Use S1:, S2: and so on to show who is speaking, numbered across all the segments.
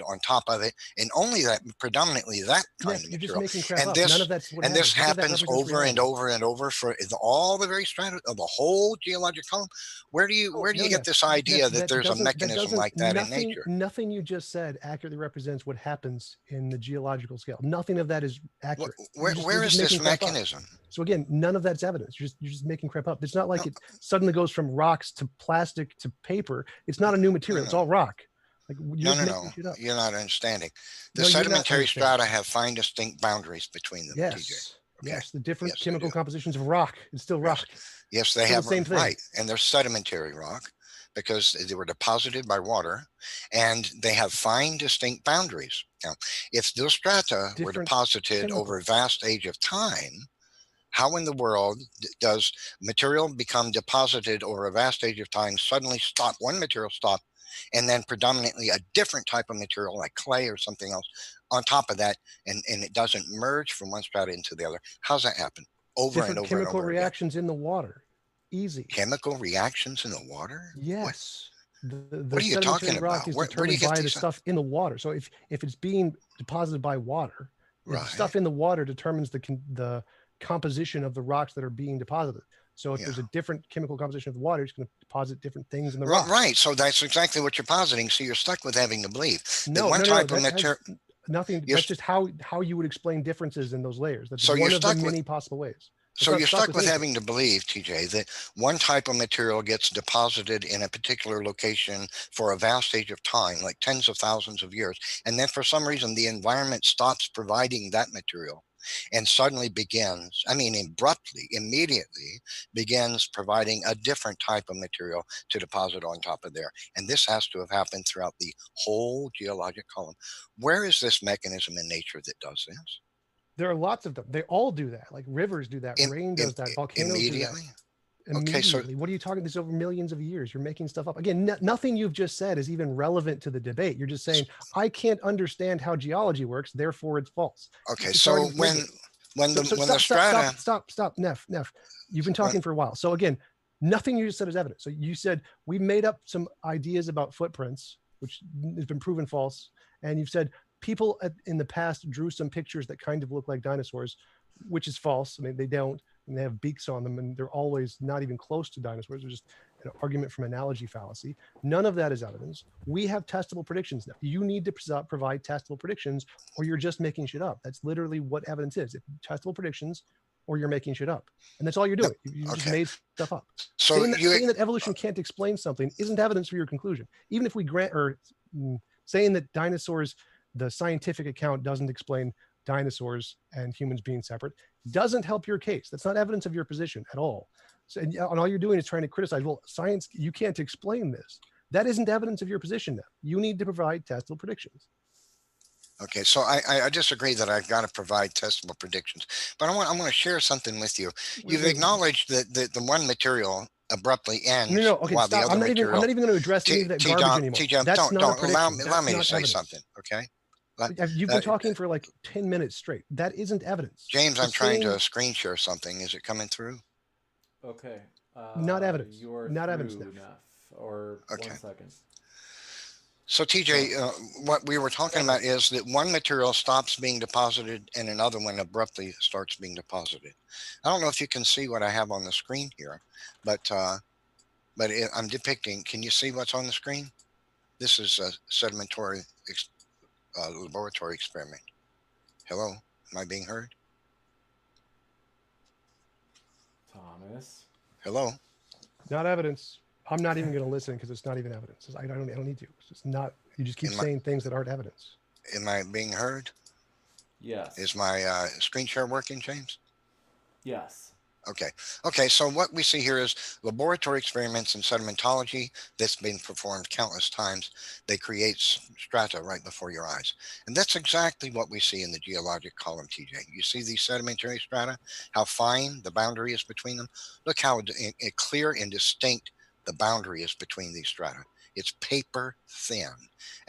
S1: on top of it, and only that, predominantly that kind of
S2: You're just
S1: material.
S2: making crap
S1: And
S2: up.
S1: this
S2: None of that's what
S1: and this happens over
S2: reality.
S1: and over and over for all the very strata of the whole geologic column. Where do you get this idea that there's a mechanism like that in nature?
S2: Nothing you just said accurately represents what happens in the geological scale. Nothing of that is accurate.
S1: Where is this mechanism?
S2: So again, none of that's evidence. You're just making crap up. It's not like it suddenly goes from rocks to plastic to paper. It's not a new material. It's all rock. Like
S1: no. You're not understanding. The sedimentary strata have fine, distinct boundaries between them.
S2: Yes.
S1: TJ.
S2: Okay. Yes, the different chemical compositions of rock. It's still rock.
S1: Yes, they have the same thing. Right, and they're sedimentary rock because they were deposited by water, and they have fine, distinct boundaries. Now, if those strata were deposited over a vast age of time, how in the world does material become deposited over a vast age of time, suddenly stop, one material stop, and then predominantly a different type of material like clay or something else on top of that, and it doesn't merge from one strata into the other? How's that happen? Over and over
S2: chemical
S1: and over
S2: reactions in the water. Easy.
S1: Chemical reactions in the water?
S2: Yes.
S1: What are you talking about?
S2: Where do you get by the stuff in the water? So if it's being deposited by water, the stuff in the water determines the composition of the rocks that are being deposited. So if there's a different chemical composition of the water, it's going to deposit different things in the rock.
S1: Right. So that's exactly what you're positing. So you're stuck with having to believe
S2: that one type of material. Nothing. That's just how you would explain differences in those layers. That's one of the many possible ways.
S1: So you're stuck with having to believe, TJ, that one type of material gets deposited in a particular location for a vast age of time, like tens of thousands of years, and then for some reason the environment stops providing that material and suddenly begins, abruptly, immediately begins providing a different type of material to deposit on top of there. And this has to have happened throughout the whole geologic column. Where is this mechanism in nature that does this?
S2: There are lots of them. They all do that. Like rivers do that. Rain does that. Volcanoes do that. Immediately. Okay, so what are you talking? This is over millions of years. You're making stuff up. Again, nothing you've just said is even relevant to the debate. You're just saying, I can't understand how geology works, therefore it's false.
S1: Okay, so when the strata...
S2: Stop, Neff. You've been talking for a while. So again, nothing you just said is evidence. So you said, we made up some ideas about footprints, which has been proven false. And you've said, people in the past drew some pictures that kind of look like dinosaurs, which is false. They don't, and they have beaks on them, and they're always not even close to dinosaurs. They're just an argument from analogy fallacy. None of that is evidence. We have testable predictions now. You need to provide testable predictions, or you're just making shit up. That's literally what evidence is. If testable predictions, or you're making shit up. And that's all you're doing. You just made stuff up. So saying that evolution can't explain something isn't evidence for your conclusion. Even if we grant, or saying that dinosaurs, the scientific account doesn't explain dinosaurs and humans being separate, doesn't help your case. That's not evidence of your position at all. So, and all you're doing is trying to criticize, well, science, you can't explain this. That isn't evidence of your position now. You need to provide testable predictions.
S1: Okay, so I disagree that I've got to provide testable predictions, but I want to share something with you. You've acknowledged that the one material abruptly ends.
S2: Okay,
S1: while
S2: stop.
S1: The other material,
S2: I'm not even going to address any of that garbage anymore.
S1: TJump, don't allow me to say something, okay?
S2: You've been talking for like 10 minutes straight. That isn't evidence.
S1: James, I'm trying to screen share something. Is it coming through?
S3: Okay.
S2: Not evidence.
S3: You're
S2: not evidence.
S3: Or okay. 1 second.
S1: So TJ, what we were talking about is that one material stops being deposited and another one abruptly starts being deposited. I don't know if you can see what I have on the screen here, but I'm depicting. Can you see what's on the screen? This is a sedimentary laboratory experiment. Hello, am I being heard?
S3: Thomas.
S1: Hello.
S2: Not evidence. I'm not even going to listen because it's not even evidence. I don't need to. It's just not. You just keep saying things that aren't evidence.
S1: Am I being heard?
S3: Yes.
S1: Is my screen share working, James?
S3: Yes.
S1: Okay. So what we see here is laboratory experiments in sedimentology that's been performed countless times. They create strata right before your eyes. And that's exactly what we see in the geologic column, TJ. You see these sedimentary strata, how fine the boundary is between them. Look how clear and distinct the boundary is between these strata. It's paper thin.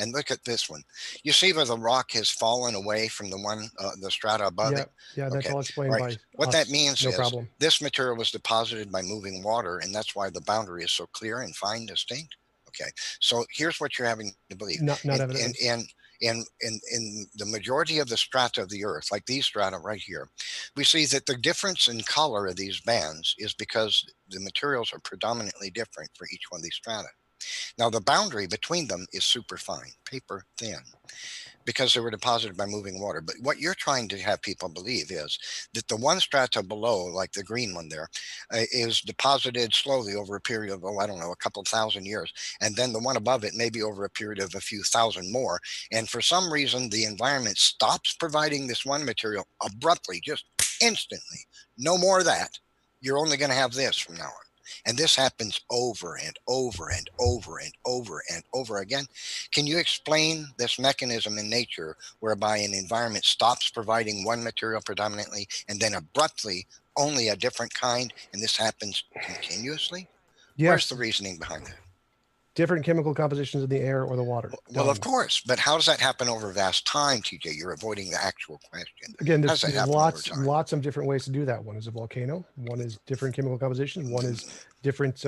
S1: And look at this one. You see where the rock has fallen away from the one, the strata above it?
S2: Yeah, that's all explained by
S1: what
S2: us.
S1: that means
S2: No
S1: is
S2: problem.
S1: This material was deposited by moving water, and that's why the boundary is so clear and fine, distinct. Okay, so here's what you're having to believe.
S2: Not evidence.
S1: in the majority of the strata of the Earth, like these strata right here, we see that the difference in color of these bands is because the materials are predominantly different for each one of these strata. Now, the boundary between them is super fine, paper thin, because they were deposited by moving water. But what you're trying to have people believe is that the one strata below, like the green one there, is deposited slowly over a period of, I don't know, a couple thousand years. And then the one above it, maybe over a period of a few thousand more. And for some reason, the environment stops providing this one material abruptly, just instantly. No more of that. You're only going to have this from now on. And this happens over and over and over and over and over again. Can you explain this mechanism in nature whereby an environment stops providing one material predominantly and then abruptly only a different kind, and this happens continuously?
S2: Yes.
S1: Where's the reasoning behind that?
S2: Different chemical compositions in the air or the water.
S1: Well, of course, but how does that happen over vast time, TJ? You're avoiding the actual question.
S2: Again, there's lots of different ways to do that. One is a volcano. One is different chemical compositions. One is different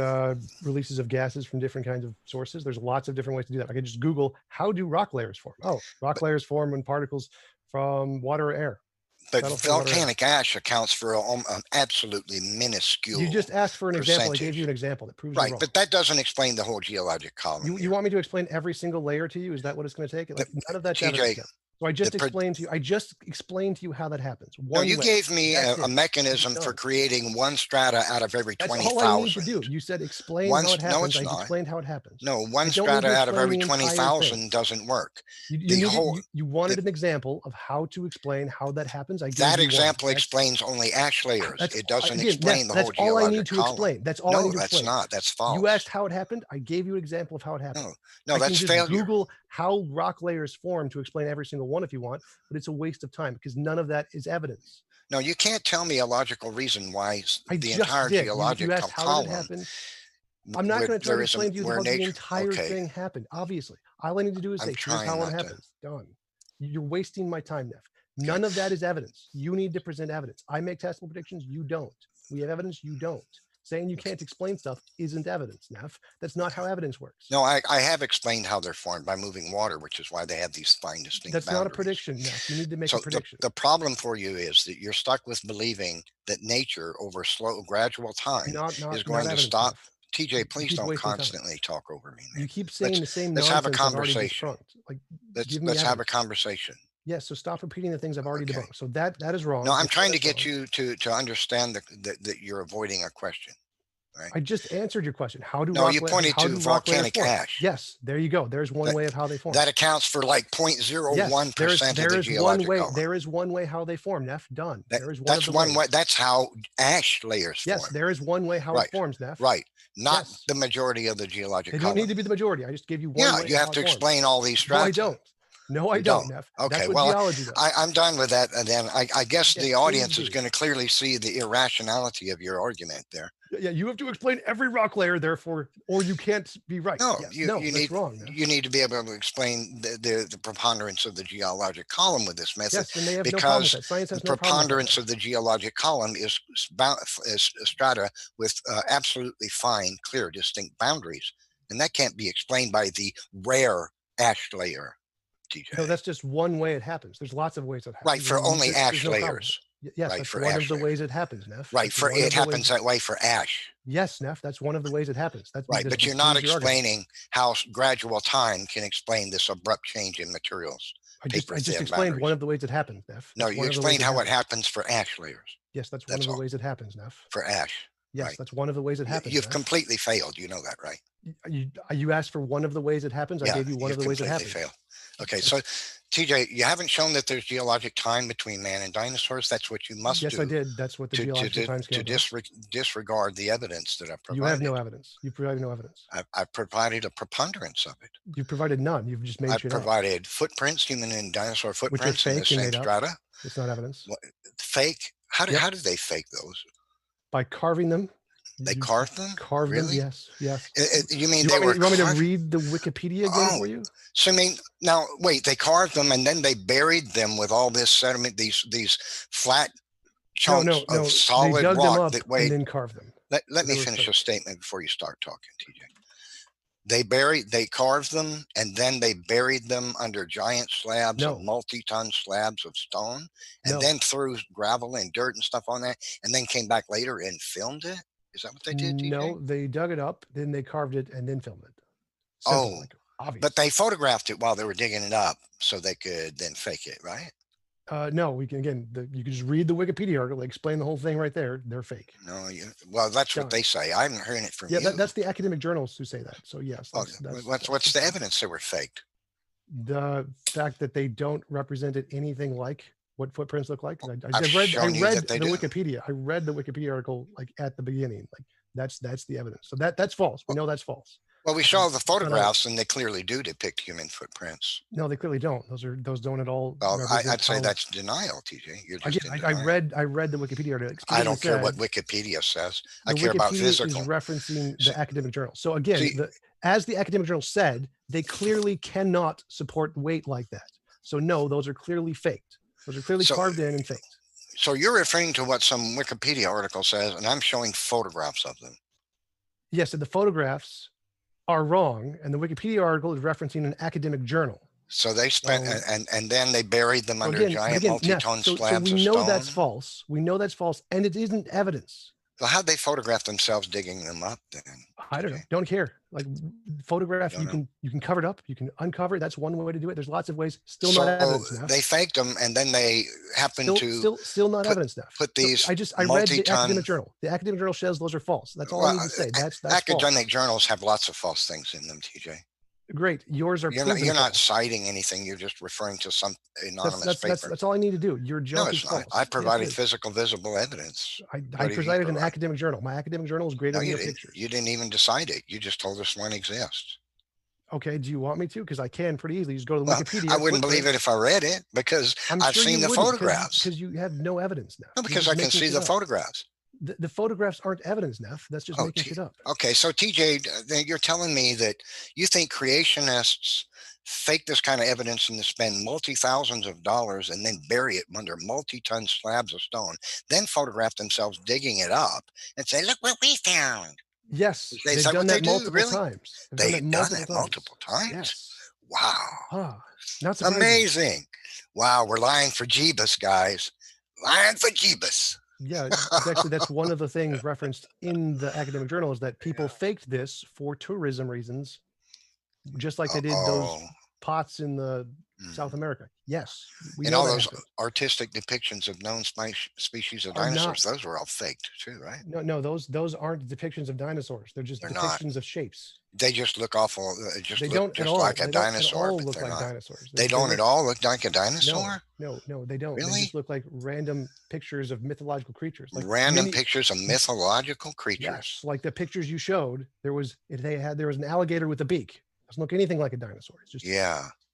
S2: releases of gases from different kinds of sources. There's lots of different ways to do that. I can just Google, how do rock layers form? Oh, rock layers form when particles from water or air.
S1: But volcanic ash accounts for an absolutely minuscule.
S2: You just asked for an example. I gave you an example that proves
S1: right, but that doesn't explain the whole geologic column.
S2: You want me to explain every single layer to you? Is that what it's going to take? Like, none of that's evidence. So I just explained to you. I just explained to you how that happens.
S1: No, you gave me a mechanism for creating one strata out of every 20,000.
S2: That's all I need to do. You said explain how it happens. I explained how it happens.
S1: No, one strata out of every 20,000 doesn't work.
S2: You wanted an example of how to explain how that happens.
S1: That example explains only ash layers. It doesn't explain the whole geologic column.
S2: That's all I need to explain. That's all I need to explain.
S1: No, that's not. That's false.
S2: You asked how it happened. I gave you an example of how it happened.
S1: No, that's failure.
S2: Google how rock layers form to explain every single one if you want, but it's a waste of time because none of that is evidence.
S1: No, you can't tell me a logical reason why the entire geological column.
S2: I'm not going to try to explain to you how the entire thing happened. Obviously, all I need to do is say, here's how it happens. Done. You're wasting my time, Neff. None of that is evidence. You need to present evidence. I make testable predictions. You don't. We have evidence. You don't. Saying you can't explain stuff isn't evidence, Neff. That's not how evidence works.
S1: No, I have explained how they're formed by moving water, which is why they have these fine distinct boundaries.
S2: That's not a prediction, Neff. You need to make a prediction.
S1: The problem for you is that you're stuck with believing that nature over slow, gradual time is going to stop. TJ, please don't constantly talk over me. Man.
S2: You keep saying the same nonsense.
S1: Let's have a conversation.
S2: Let's
S1: have a conversation.
S2: Yes, so stop repeating the things I've already debunked. So that is wrong.
S1: No, I'm trying to get you to understand that you're avoiding a question. Right.
S2: I just answered your question. How do
S1: you pointed to volcanic ash?
S2: Yes, there you go. There's one way of how they form.
S1: That accounts for like 0.01% of the geologic column.
S2: There is one way how they form. Neff, done.
S1: That's one way. That's how ash layers form.
S2: Yes, there is one way how it forms, Neff.
S1: Right. Not the majority of the geologic column.
S2: They don't need to be the majority. I just gave you one way.
S1: Yeah, you have to explain all these strata.
S2: No, I don't, Neff.
S1: Okay, well, I'm done with that. And then I guess the audience is going to clearly see the irrationality of your argument there.
S2: Yeah, you have to explain every rock layer, therefore, or you can't be right.
S1: No, you need to be able to explain the preponderance of the geologic column with this method.
S2: Yes, and they have
S1: because
S2: no problem with that. Science has
S1: the preponderance of the geologic column is strata with absolutely fine, clear, distinct boundaries. And that can't be explained by the rare ash layer. TJ.
S2: No, that's just one way it happens. There's lots of ways it happens.
S1: Right, for only ash layers.
S2: Yes, that's one of the ways it happens, Neff.
S1: Right, it happens that way for ash.
S2: Yes, Neff, that's one of the ways it happens.
S1: Right, but you're not explaining how gradual time can explain this abrupt change in materials.
S2: I just explained one of the ways it happens, Neff.
S1: No, you explained how it happens for ash layers.
S2: Yes, that's one of the ways it happens, Neff.
S1: For ash.
S2: Yes, that's one of the ways it happens.
S1: You've completely failed. You know that, right?
S2: You asked for one of the ways it happens. I gave you one of the ways it happens.
S1: Failed. Okay, so TJ, you haven't shown that there's geologic time between man and dinosaurs. That's what you must do.
S2: Yes, I did. That's what the geological time scale
S1: to disregard the evidence that I've provided.
S2: You have no evidence. You provided no evidence.
S1: I've provided a preponderance of it.
S2: You provided none. You've just made.
S1: I've provided footprints, human and dinosaur footprints in the same strata.
S2: It's not evidence.
S1: Fake? How did they fake those?
S2: By carving them.
S1: They carved them?
S2: Carved them, yes.
S1: You mean
S2: you want me to read the Wikipedia again for you?
S1: So now wait, they carved them and then they buried them with all this sediment, these flat chunks of solid rock that weighed.
S2: And then carved them.
S1: Let me finish a statement before you start talking, TJ. They carved them, and then they buried them under giant slabs
S2: No.
S1: of multi-ton slabs of stone, and
S2: No.
S1: then threw gravel and dirt and stuff on that, and then came back later and filmed it. Is that what they did, TJ?
S2: No, they dug it up, then they carved it, and then filmed it.
S1: Simple,
S2: like obvious.
S1: But they photographed it while they were digging it up, so they could then fake it, right?
S2: No, we can again. You can just read the Wikipedia article. They explain the whole thing right there. They're fake.
S1: No, well, that's what they say. I haven't heard it from you.
S2: That's the academic journals who say that. So yes.
S1: What's the evidence they were faked?
S2: The fact that they don't represent it anything like what footprints look like. I read the Wikipedia. I read the Wikipedia article like at the beginning. Like that's the evidence. So that's false. We know that's false.
S1: Well, we saw the photographs, and they clearly do depict human footprints.
S2: No, they clearly don't. Those don't at all.
S1: Well, I'd say that's denial, TJ. You're just
S2: I read the Wikipedia article.
S1: I don't care what Wikipedia says. I care about physical.
S2: Is referencing the academic journal. So again, as the academic journal said, they clearly cannot support weight like that. So no, those are clearly faked. Those are clearly carved in and faked.
S1: So you're referring to what some Wikipedia article says, and I'm showing photographs of them.
S2: Yes, and the photographs are wrong, and the Wikipedia article is referencing an academic journal.
S1: So they spent, and then they buried them under giant multi-ton slabs
S2: so we
S1: of
S2: know
S1: stone.
S2: that's false. We know that's false, and it isn't evidence.
S1: So how'd they photograph themselves digging them up then?
S2: I don't know. Don't care. Like photograph, you can cover it up, you can uncover it. That's one way to do it. There's lots of ways. Still not evidence now.
S1: They faked them, and then they happened to
S2: still not evidence now.
S1: Put these.
S2: I read the academic journal. The academic journal says those are false. That's all I need to say. That's
S1: academic
S2: false.
S1: journals have lots of false things in them, TJ.
S2: Great. Yours are.
S1: You're not citing anything. You're just referring to some anonymous paper.
S2: That's all I need to do. Your junk is false.
S1: I provided physical, visible evidence.
S2: I presided an academic journal. My academic journal is greater than your pictures.
S1: You didn't even decide it. You just told us one exists.
S2: Okay. Do you want me to? Because I can pretty easily. Just go to the Wikipedia.
S1: I wouldn't believe it if I read it because I've seen the photographs.
S2: Because you have no evidence now.
S1: No, because I can see the photographs.
S2: The photographs aren't evidence, Neff. That's just making shit up.
S1: Okay, so TJ, you're telling me that you think creationists fake this kind of evidence and spend multi-thousands of dollars and then bury it under multi-ton slabs of stone, then photograph themselves digging it up and say, "Look what we found."
S2: Yes, they've done that multiple times.
S1: They've done that multiple times.
S2: Yes.
S1: Wow.
S2: Not surprising.
S1: Amazing. Wow, we're lying for Jeebus, guys. Lying for Jeebus.
S2: Yeah, actually, that's one of the things referenced in the academic journal is that people faked this for tourism reasons, just like they did those pots in the South America. Yes.
S1: And all those artistic depictions of known species of dinosaurs, those were all faked too, right?
S2: No, those aren't depictions of dinosaurs. They're just depictions of shapes.
S1: They just look awful.
S2: They don't at all
S1: like a dinosaur.
S2: They don't look like dinosaurs.
S1: They don't at all look like a dinosaur?
S2: No, they don't.
S1: Really?
S2: They just look like random pictures of mythological creatures. Like
S1: random pictures of mythological creatures.
S2: Yes, like the pictures you showed. There was an alligator with a beak. Doesn't look anything like a dinosaur. It's just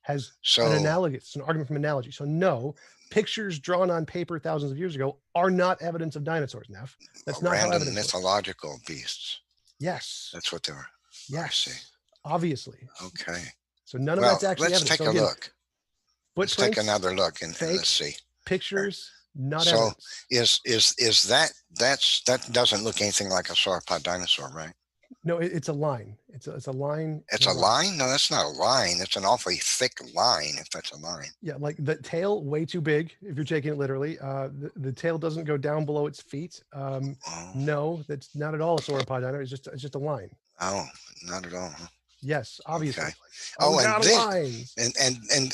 S2: has an analogy. It's an argument from analogy. So no, pictures drawn on paper thousands of years ago are not evidence of dinosaurs, Neff. That's not how evidence
S1: mythological beasts.
S2: Yes.
S1: That's what they were.
S2: Yes. Obviously.
S1: Okay.
S2: So none of that's actually
S1: let's
S2: evidence.
S1: Take a look. Let's take another look and let's see.
S2: Pictures, not evidence.
S1: Is that doesn't look anything like a sauropod dinosaur, right?
S2: No, it's a line. It's a line.
S1: It's a line? No, that's not a line. It's an awfully thick line if that's a line.
S2: Yeah, like the tail way too big if you're taking it literally. The tail doesn't go down below its feet. No, that's not at all a sauropod dinosaur. It's just a line.
S1: Oh, not at all. Huh?
S2: Yes, obviously.
S1: Okay.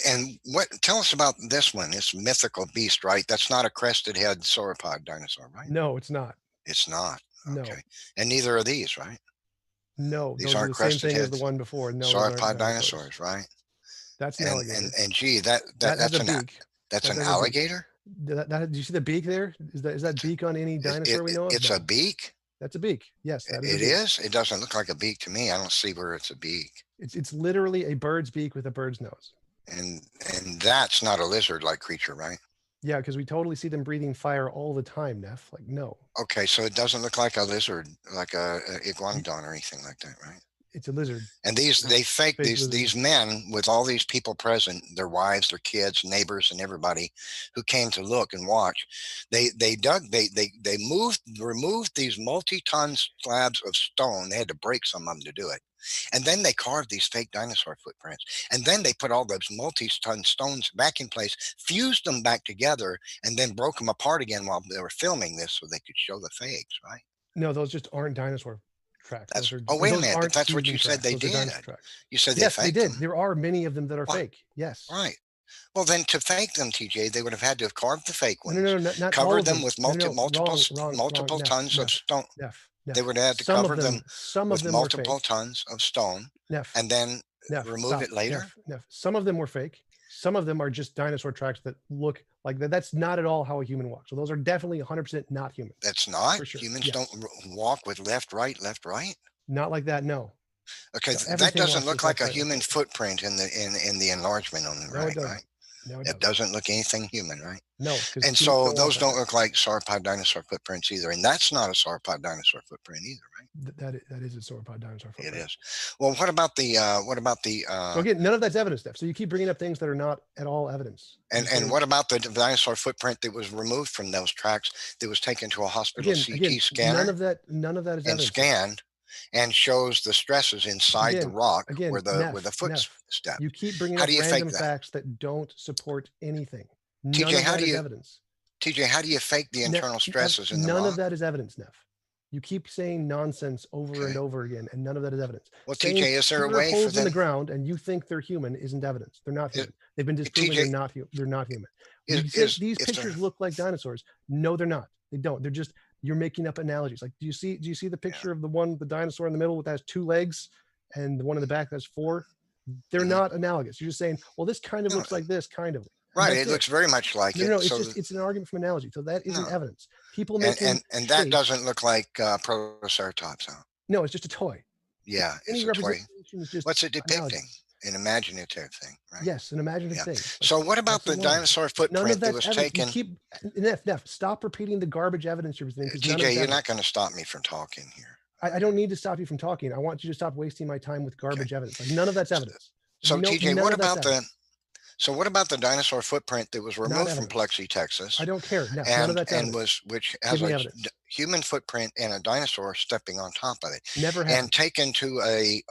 S1: And what? Tell us about this one. This mythical beast, right? That's not a crested head sauropod dinosaur, right?
S2: No, it's not.
S1: It's not. Okay.
S2: No.
S1: And neither are these, right?
S2: No,
S1: these aren't
S2: the same thing as the one before. No,
S1: sauropod dinosaurs, right?
S2: That's an alligator.
S1: And gee, that's an alligator.
S2: Do you see the beak there? Is that beak on any dinosaur we know of?
S1: It's a beak.
S2: That's a beak. Yes,
S1: it is. It doesn't look like a beak to me. I don't see where it's a beak.
S2: It's literally a bird's beak with a bird's nose.
S1: And that's not a lizard-like creature, right?
S2: Yeah, because we totally see them breathing fire all the time, Neff. Like, no.
S1: Okay, so it doesn't look like a lizard, like a iguanodon or anything like that, right?
S2: It's a lizard.
S1: And they fake these men with all these people present, their wives, their kids, neighbors, and everybody who came to look and watch. They removed these multi-ton slabs of stone. They had to break some of them to do it. And then they carved these fake dinosaur footprints. And then they put all those multi-ton stones back in place, fused them back together, and then broke them apart again while they were filming this so they could show the fakes, right?
S2: No, those just aren't dinosaur tracks.
S1: Wait a minute, but that's what you said they did. You said
S2: yes,
S1: they
S2: did.
S1: them.
S2: There are many of them that are fake. Yes.
S1: Right. Well, then to fake them, TJ, they would have had to have carved the fake ones.
S2: No, not
S1: covered them with
S2: multiple
S1: tons of stone. They would have had to cover them with multiple tons of stone and then remove it later.
S2: Some of them were fake. Some of them are just dinosaur tracks that look like that. That's not at all how a human walks. So those are definitely 100% not human.
S1: That's not? Sure. Humans don't walk with left, right?
S2: Not like that, no.
S1: Okay, so that doesn't look like a human footprint in the enlargement on the right, right?
S2: No,
S1: it doesn't look anything human, right?
S2: No.
S1: And so those don't look like sauropod dinosaur footprints either. And that's not a sauropod dinosaur footprint either, right?
S2: That is a sauropod dinosaur footprint.
S1: It is. Well, what about the
S2: so again, none of that's evidence stuff. So you keep bringing up things that are not at all evidence.
S1: And what about the dinosaur footprint that was removed from those tracks that was taken to a hospital CT scanner?
S2: None of that is evidence.
S1: Scanned and shows the stresses inside the rock where the footstep.
S2: You keep bringing up random facts that don't support anything.
S1: TJ, how do you
S2: evidence?
S1: TJ, how do you fake the internal stresses in the rock?
S2: None of that is evidence, Neff. You keep saying nonsense over and over again, and none of that is evidence.
S1: Well, TJ, is there a way for
S2: them in the ground and you think they're human isn't evidence. They're not human. They've been disproven. They're not human. These pictures look like dinosaurs. No, they're not. They don't. They're just, you're making up analogies. Like, do you see the picture of the dinosaur in the middle that has 2 legs and the one in the back that has 4? They're not analogous. You're just saying, well, this kind of looks like this, kind of.
S1: Right. It looks very much like it.
S2: No, it's an argument from analogy. So that isn't evidence. People making
S1: and that doesn't look like Protoceratops, huh?
S2: No, it's just a toy.
S1: Yeah, it's a toy. What's it depicting? An imaginative thing, right?
S2: Yes, an imaginative thing.
S1: So what about the dinosaur footprint that was taken?
S2: Neff, stop repeating the garbage evidence you're presenting.
S1: TJ, you're not going to stop me from talking here.
S2: I don't need to stop you from talking. I want you to stop wasting my time with garbage evidence. Like, none of that's evidence.
S1: So TJ, what about the dinosaur footprint that was removed from Plexi, Texas?
S2: I don't care. No,
S1: which has a human footprint and a dinosaur stepping on top of it.
S2: Never happened.
S1: And taken to a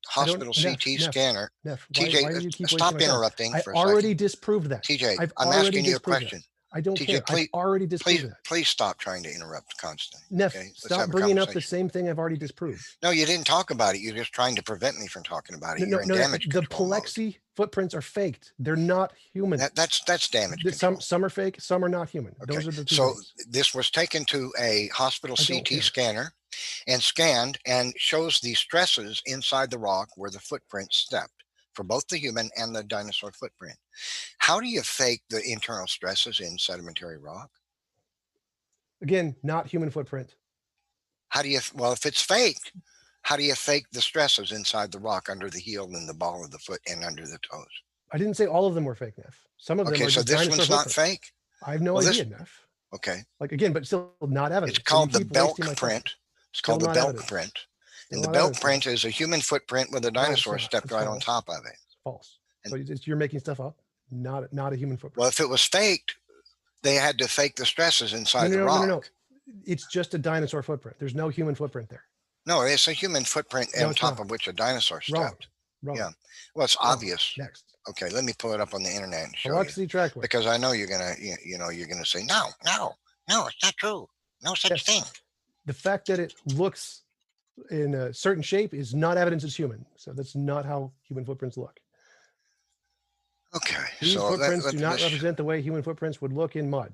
S1: hospital CT scanner. TJ, stop interrupting for a second.
S2: I already disproved that.
S1: TJ, I'm asking you a question.
S2: I don't care. I've already disproved that.
S1: Please stop trying to interrupt constantly.
S2: Neff, stop bringing up the same thing I've already disproved.
S1: No, you didn't talk about it. You're just trying to prevent me from talking about it.
S2: No, the Plexi footprints are faked. They're not human.
S1: That's damage
S2: control. Some are fake, some are not human.
S1: Okay.
S2: Those are the two things.
S1: This was taken to a hospital CT scanner and scanned and shows the stresses inside the rock where the footprint stepped for both the human and the dinosaur footprint. How do you fake the internal stresses in sedimentary rock?
S2: Again, not human footprint.
S1: How do you, well, if it's fake, how do you fake the stresses inside the rock under the heel and the ball of the foot and under the toes?
S2: I didn't say all of them were fake, Neff. Some of them are
S1: so this one's not fake?
S2: I have no idea, Neff.
S1: Okay.
S2: Like, again, but still not evidence.
S1: It's called the Delk print. It's called the Delk print. And the Delk print is a human footprint with a dinosaur stepped right on top of it.
S2: It's false. So you're making stuff up, not a human footprint.
S1: Well, if it was faked, they had to fake the stresses inside the rock.
S2: No. It's just a dinosaur footprint. There's no human footprint there.
S1: No, it's a human footprint on top of which a dinosaur stepped.
S2: Wrong.
S1: Yeah. Well, it's obvious.
S2: Next.
S1: Okay, let me pull it up on the internet and show you.
S2: Trackway.
S1: Because I know you're gonna, you're gonna say no, it's not true. No such thing.
S2: The fact that it looks in a certain shape is not evidence it's human. So that's not how human footprints look.
S1: Okay.
S2: These footprints do not represent the way human footprints would look in mud.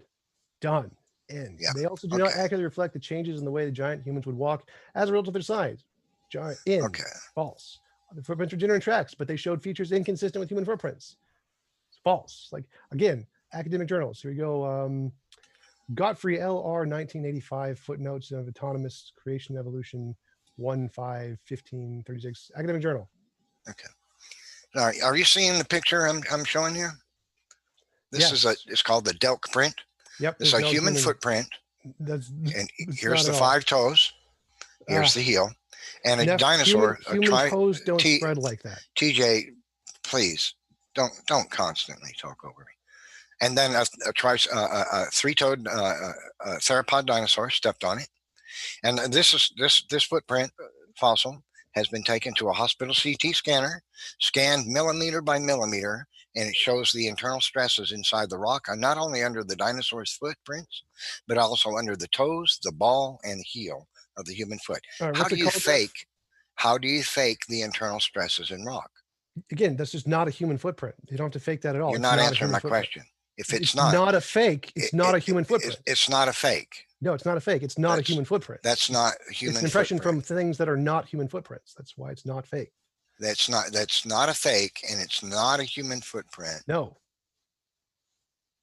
S2: Done. End. Yeah. They also do not accurately reflect the changes in the way the giant humans would walk as a result of their size. Giant. False. The footprints are generating tracks, but they showed features inconsistent with human footprints. It's false. Like, again, academic journals. Here we go. Godfrey L.R. 1985 footnotes of autonomous creation evolution 1/5/1536 academic journal.
S1: Okay. All right. Are you seeing the picture I'm showing here? This is it's called the Delk print.
S2: Yep.
S1: It's a human footprint. And here's the 5 toes. Here's the heel. And a dinosaur.
S2: Human toes don't spread like that.
S1: TJ, please don't constantly talk over me. And then a three-toed theropod dinosaur stepped on it. And this footprint fossil has been taken to a hospital CT scanner, scanned millimeter by millimeter, and it shows the internal stresses inside the rock, not only under the dinosaur's footprints, but also under the toes, the ball, and the heel of the human foot.
S2: Right,
S1: how do you fake the internal stresses in rock?
S2: Again, that's just not a human footprint. You don't have to fake that at all.
S1: You're not answering my question. If it's
S2: not a fake, it's not a human footprint.
S1: It's not a fake.
S2: No, it's not a fake. It's not a human footprint.
S1: That's not human.
S2: It's an impression from things that are not human footprints. That's why it's not fake.
S1: That's not a fake, and it's not a human footprint.
S2: No.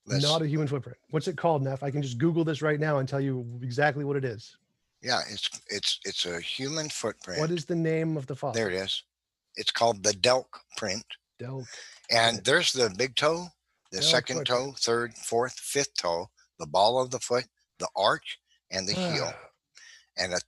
S2: Not a human footprint. What's it called, Neff? I can just Google this right now and tell you exactly what it is.
S1: Yeah, it's a human footprint.
S2: What is the name of the fossil?
S1: There it is. It's called the Delk print.
S2: Delk.
S1: And there's the big toe, the second toe, third, fourth, fifth toe, the ball of the foot, the arch, and the heel. And a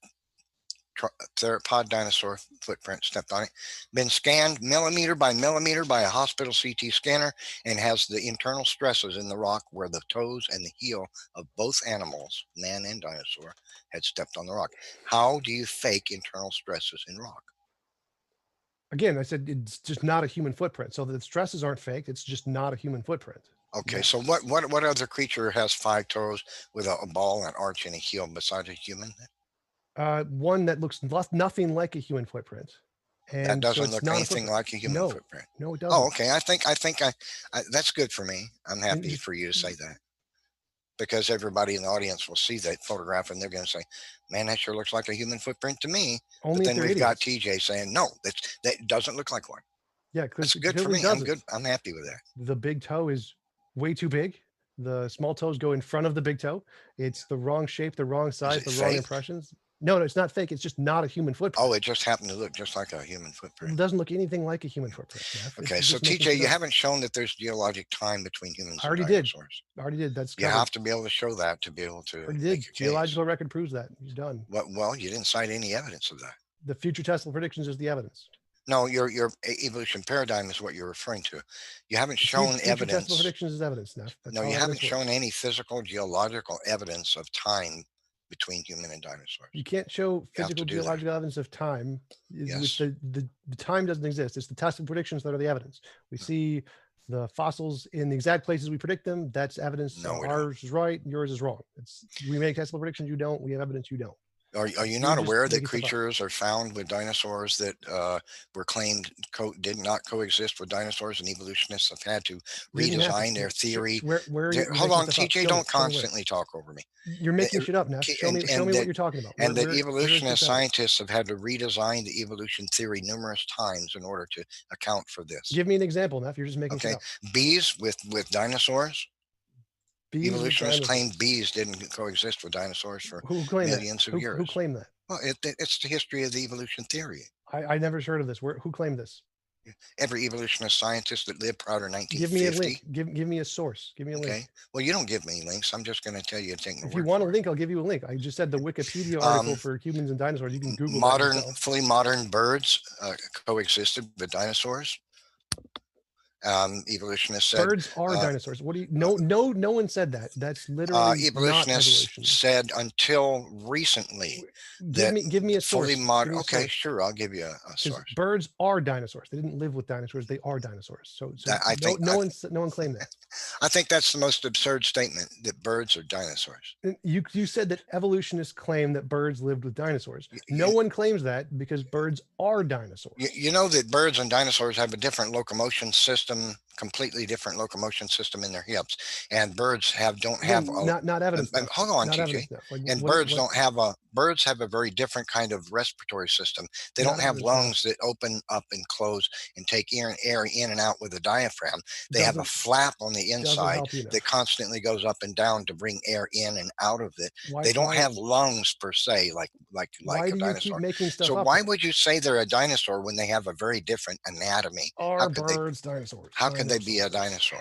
S1: theropod dinosaur footprint stepped on it. Been scanned millimeter by a hospital CT scanner, and has the internal stresses in the rock where the toes and the heel of both animals, man and dinosaur, had stepped on the rock. How do you fake internal stresses in rock?
S2: Again, I said it's just not a human footprint. So the stresses aren't fake. It's just not a human footprint.
S1: Okay, yeah. So what other creature has 5 toes with a ball, an arch, and a heel besides a human?
S2: One that looks nothing like a human footprint. And
S1: that doesn't look anything like a human footprint.
S2: No, it doesn't.
S1: Oh, okay. I think that's good for me. I'm happy for you to say that, because everybody in the audience will see that photograph and they're going to say, "Man, that sure looks like a human footprint to me." But then we've got TJ saying, "No, that doesn't look like one."
S2: Yeah,
S1: that's good for me. I'm good. I'm happy with that.
S2: The big toe is way too big. The small toes go in front of the big toe. It's the wrong shape, the wrong size, the wrong impressions. No, it's not fake. It's just not a human footprint.
S1: Oh, it just happened to look just like a human footprint.
S2: It doesn't look anything like a human footprint.
S1: Okay, so TJ, you haven't shown that there's geologic time between humans and dinosaurs.
S2: I already did. That's
S1: you have to be able to show that to be able to.
S2: Already did. Geological record proves that. He's done.
S1: Well, you didn't cite any evidence of that.
S2: The future testable predictions is the evidence.
S1: No, your evolution paradigm is what you're referring to. You haven't shown evidence.
S2: Testable predictions is evidence, Neff.
S1: No, you haven't shown any physical geological evidence of time between human and dinosaurs.
S2: You can't show physical geological evidence of time.
S1: Yes.
S2: The time doesn't exist. It's the testable predictions that are the evidence. We see the fossils in the exact places we predict them. That's evidence.
S1: No,
S2: ours is right, yours is wrong. We make testable predictions, you don't. We have evidence, you don't.
S1: Are you not aware that creatures are found with dinosaurs that were claimed did not coexist with dinosaurs, and evolutionists have had to redesign their theory? Hold on, TJ, don't constantly talk over me.
S2: You're making shit up now. Show me what you're talking about.
S1: And that evolutionist scientists have had to redesign the evolution theory numerous times in order to account for this.
S2: Give me an example, Neff. You're just making shit up.
S1: Bees with dinosaurs. Evolutionists claimed bees didn't coexist with dinosaurs for millions of years.
S2: Who claimed that?
S1: Well, it's the history of the evolution theory.
S2: I never heard of this. Who claimed this?
S1: Every evolutionist scientist that lived prior to 1950.
S2: Give me a link. Give me a source. Give me a link.
S1: Okay. Well, you don't give me links. I'm just going to tell you.
S2: If you want a link, I'll give you a link. I just said the Wikipedia article for humans and dinosaurs. You can Google
S1: fully modern birds coexisted with dinosaurs. Evolutionists said
S2: birds are dinosaurs. What do you? No one said that. That's literally
S1: evolutionists said until recently.
S2: Give me a source.
S1: Fully modern. Okay, sure, I'll give you a source.
S2: Birds are dinosaurs. They didn't live with dinosaurs. They are dinosaurs. So I think no one claimed that.
S1: I think that's the most absurd statement, that birds are dinosaurs.
S2: You said that evolutionists claim that birds lived with dinosaurs. No one claims that, because birds are dinosaurs.
S1: You know that birds and dinosaurs have a different location system, completely different locomotion system in their hips, and birds don't have
S2: not evidence.
S1: Hold on, TJ. And birds have a very different kind of respiratory system. They don't have lungs that open up and close and take air in and out with a diaphragm. They have a flap on the inside that constantly goes up and down to bring air in and out of it. They don't have lungs per se, like a dinosaur. So why would you say they're a dinosaur when they have a very different anatomy?
S2: Are birds dinosaurs?
S1: How could they be a dinosaur?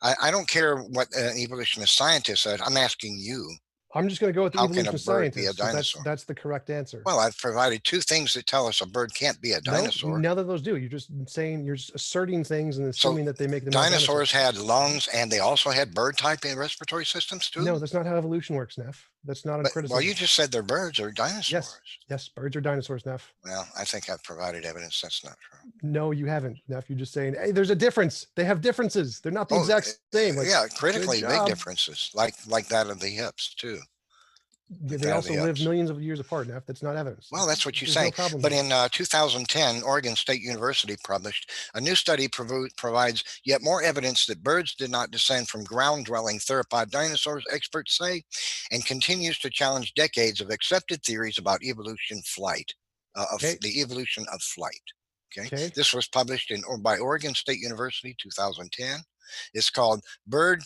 S1: I don't care what an evolutionist scientist said. I'm asking you,
S2: I'm just going to go with the
S1: How can
S2: evolution
S1: a
S2: of
S1: bird be a
S2: scientists. So
S1: dinosaur?
S2: that's the correct answer.
S1: Well, I've provided two things that tell us a bird can't be a dinosaur.
S2: No, none of those do. You're just saying, you're just asserting things and assuming that they make them
S1: dinosaurs had lungs, and they also had bird type in respiratory systems too.
S2: No, that's not how evolution works, Neff. That's not a criticism.
S1: Well, you just said they're birds or dinosaurs.
S2: Yes, birds are dinosaurs, Neff.
S1: Well, I think I've provided evidence that's not true.
S2: No, you haven't, Neff. You're just saying, hey, there's a difference. They have differences. They're not the exact same.
S1: Like, yeah, critically big differences, like that of the hips too.
S2: Yeah, they also live millions of years apart, Neff. That's not evidence.
S1: Well, that's what you say. No, but in 2010, Oregon State University published a new study provides yet more evidence that birds did not descend from ground-dwelling theropod dinosaurs, experts say, and continues to challenge decades of accepted theories about evolution flight, the evolution of flight. Okay. This was published by Oregon State University, 2010. It's called "Bird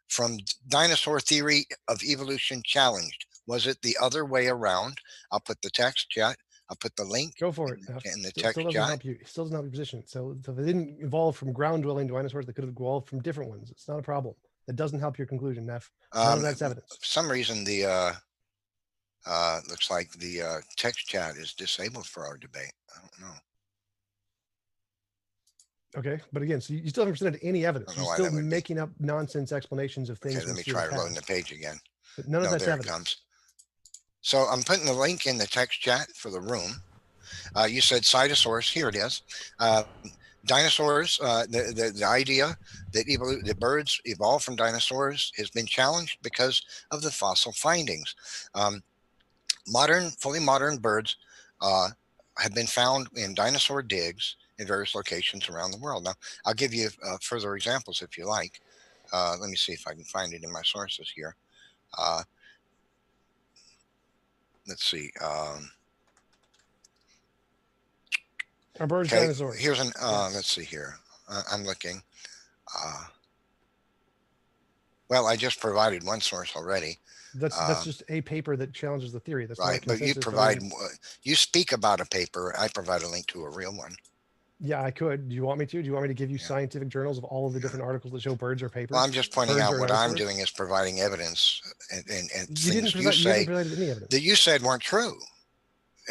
S1: from Dinosaur Theory of Evolution Challenged. Was it the other way around?" I'll put the text chat. I'll put the link.
S2: Go for it.
S1: In the text chat.
S2: Help you. It still doesn't help your position. So they didn't evolve from ground-dwelling dinosaurs. They could have evolved from different ones. It's not a problem. That doesn't help your conclusion, Neff. None of that's evidence.
S1: For some reason, the looks like the text chat is disabled for our debate. I don't know.
S2: Okay, but again, so you still haven't presented any evidence. You're still making up nonsense explanations of things.
S1: Okay, let me try loading the page again.
S2: But none of that's
S1: there
S2: evidence.
S1: It comes. So I'm putting the link in the text chat for the room. You said Cytosaurus. Here it is. Dinosaurs. The idea that birds evolved from dinosaurs has been challenged because of the fossil findings. Fully modern birds have been found in dinosaur digs in various locations around the world. Now, I'll give you further examples if you like. Let me see if I can find it in my sources here. Let's see.
S2: Are birds dinosaurs?
S1: Here's an. Let's see here. I'm looking. Well, I just provided one source already.
S2: That's just a paper that challenges the theory. That's
S1: right. But you provide. You speak about a paper. I provide a link to a real one.
S2: Yeah, I could. Do you want me to? Do you want me to give you scientific journals of all of the different articles that show birds or papers?
S1: Well, I'm just pointing out what I'm doing is providing evidence and things you say that you said weren't true.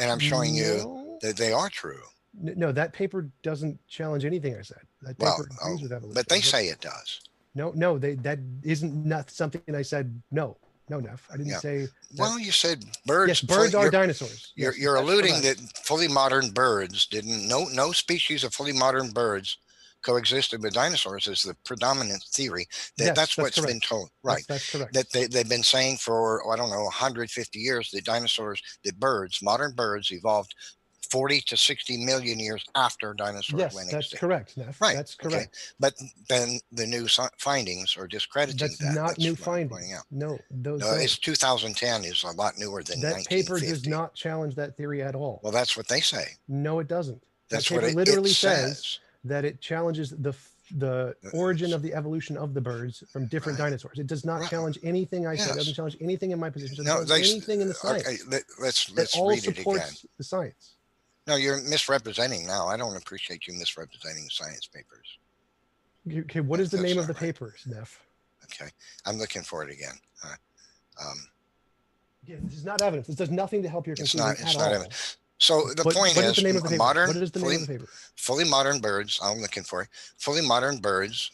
S1: And I'm showing you that they are true.
S2: No, that paper doesn't challenge anything I said. That paper agrees with evolution.
S1: But they say it does.
S2: No, that isn't not something I said. No, Neff. I didn't say.
S1: Well, you said birds.
S2: Yes, birds are dinosaurs.
S1: You're alluding that fully modern birds didn't. No species of fully modern birds coexisted with dinosaurs is the predominant theory. That's what's correct. Been told. Right.
S2: That's correct.
S1: That they've been saying for 150 years that modern birds evolved 40 to 60 million years after dinosaurs went extinct.
S2: Yes, that's correct, Neff.
S1: Right.
S2: That's correct.
S1: Okay. But then the new findings are discrediting that.
S2: That's not new findings. No,
S1: it's 2010 is a lot newer than
S2: that 1950. Paper does not challenge that theory at all.
S1: Well, that's what they say.
S2: No, it doesn't.
S1: That's
S2: that
S1: what
S2: it literally says. That it challenges the origin of the evolution of the birds from different dinosaurs. It does not challenge anything I said. It doesn't challenge anything in my position. It doesn't challenge anything in the science.
S1: Okay, let's read it again.
S2: The science.
S1: No, you're misrepresenting now. I don't appreciate you misrepresenting science papers.
S2: Okay, what is the name of the papers, Neff?
S1: Okay, I'm looking for it again.
S2: Again, this is not evidence. This does nothing to help your conclusion
S1: it's not evidence. So the point is, fully modern birds. I'm looking for it. Fully modern birds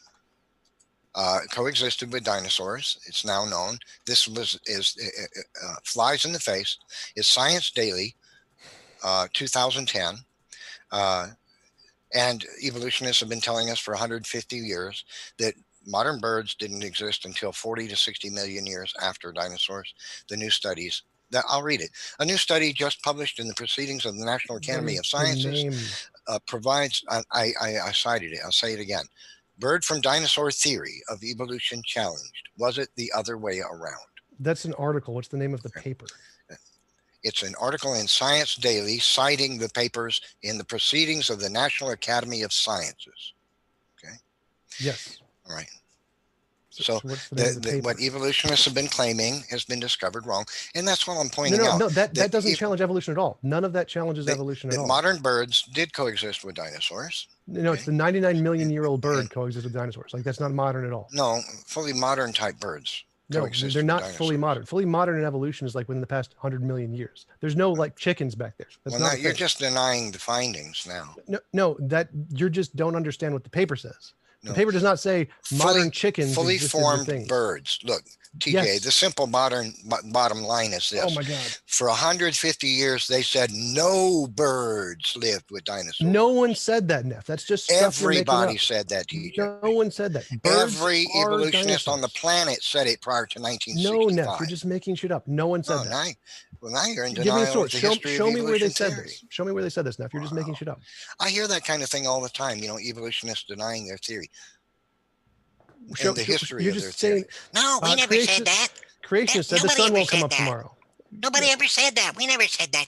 S1: coexisted with dinosaurs. It's now known. This flies in the face. Is Science Daily, 2010, and evolutionists have been telling us for 150 years that modern birds didn't exist until 40 to 60 million years after dinosaurs. The new studies. I'll read it. A new study just published in the Proceedings of the National Academy of Sciences provides, I cited it, I'll say it again. Bird from Dinosaur Theory of Evolution Challenged. Was it the other way around?
S2: That's an article. What's the name of the paper?
S1: It's an article in Science Daily citing the papers in the Proceedings of the National Academy of Sciences. Okay?
S2: Yes.
S1: All right. So what evolutionists have been claiming has been discovered wrong. And that's what I'm pointing out.
S2: No, that doesn't challenge evolution at all. None of that challenges evolution at all.
S1: Modern birds did coexist with dinosaurs.
S2: No, it's the 99 million year old bird coexist with dinosaurs. Like, that's not modern at all.
S1: No, fully modern type birds.
S2: No, they're not fully modern. Fully modern in evolution is like within the past 100 million years. There's no like chickens back there.
S1: That's well, now you're just denying the findings now.
S2: No, that you just don't understand what the paper says. The paper does not say modern chickens.
S1: Fully formed birds. Look, TJ, the simple bottom line is this.
S2: Oh my God.
S1: For 150 years, they said no birds lived with dinosaurs.
S2: No one said that, Neff. That's just stuff
S1: everybody said that, TJ.
S2: No one said that. Birds
S1: Every evolutionist on the planet said it prior to 1965.
S2: No, Neff, you're just making shit up. No one said that.
S1: Now you're in denial of the history
S2: show
S1: of
S2: me where they
S1: evolution
S2: said this. Show me where they said this, Neff. You're just making shit up.
S1: I hear that kind of thing all the time. You know, evolutionists denying their theory.
S2: Show
S1: the history
S2: you're
S1: of
S2: just
S1: their
S2: saying,
S1: theory. No, we never said that.
S2: Creationists said the sun won't come up tomorrow.
S1: Nobody ever said that. We never said that.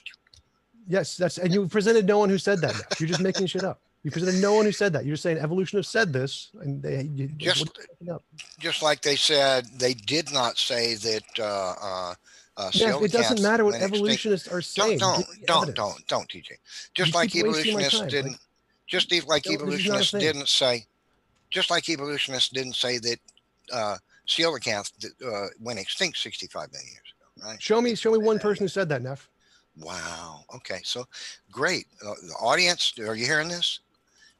S2: Yes, and you presented no one who said that. Neff. You're just making shit up. You presented no one who said that. You're saying evolutionists said this, and
S1: just like they said they did not say that.
S2: It doesn't matter what evolutionists are saying.
S1: Don't, TJ. Just like evolutionists didn't. Just like evolutionists didn't say. Just like evolutionists didn't say that coelacanth went extinct 65 million years ago. Right?
S2: Show me one person who said that, Neff.
S1: Wow. Okay. So great. The audience, are you hearing this?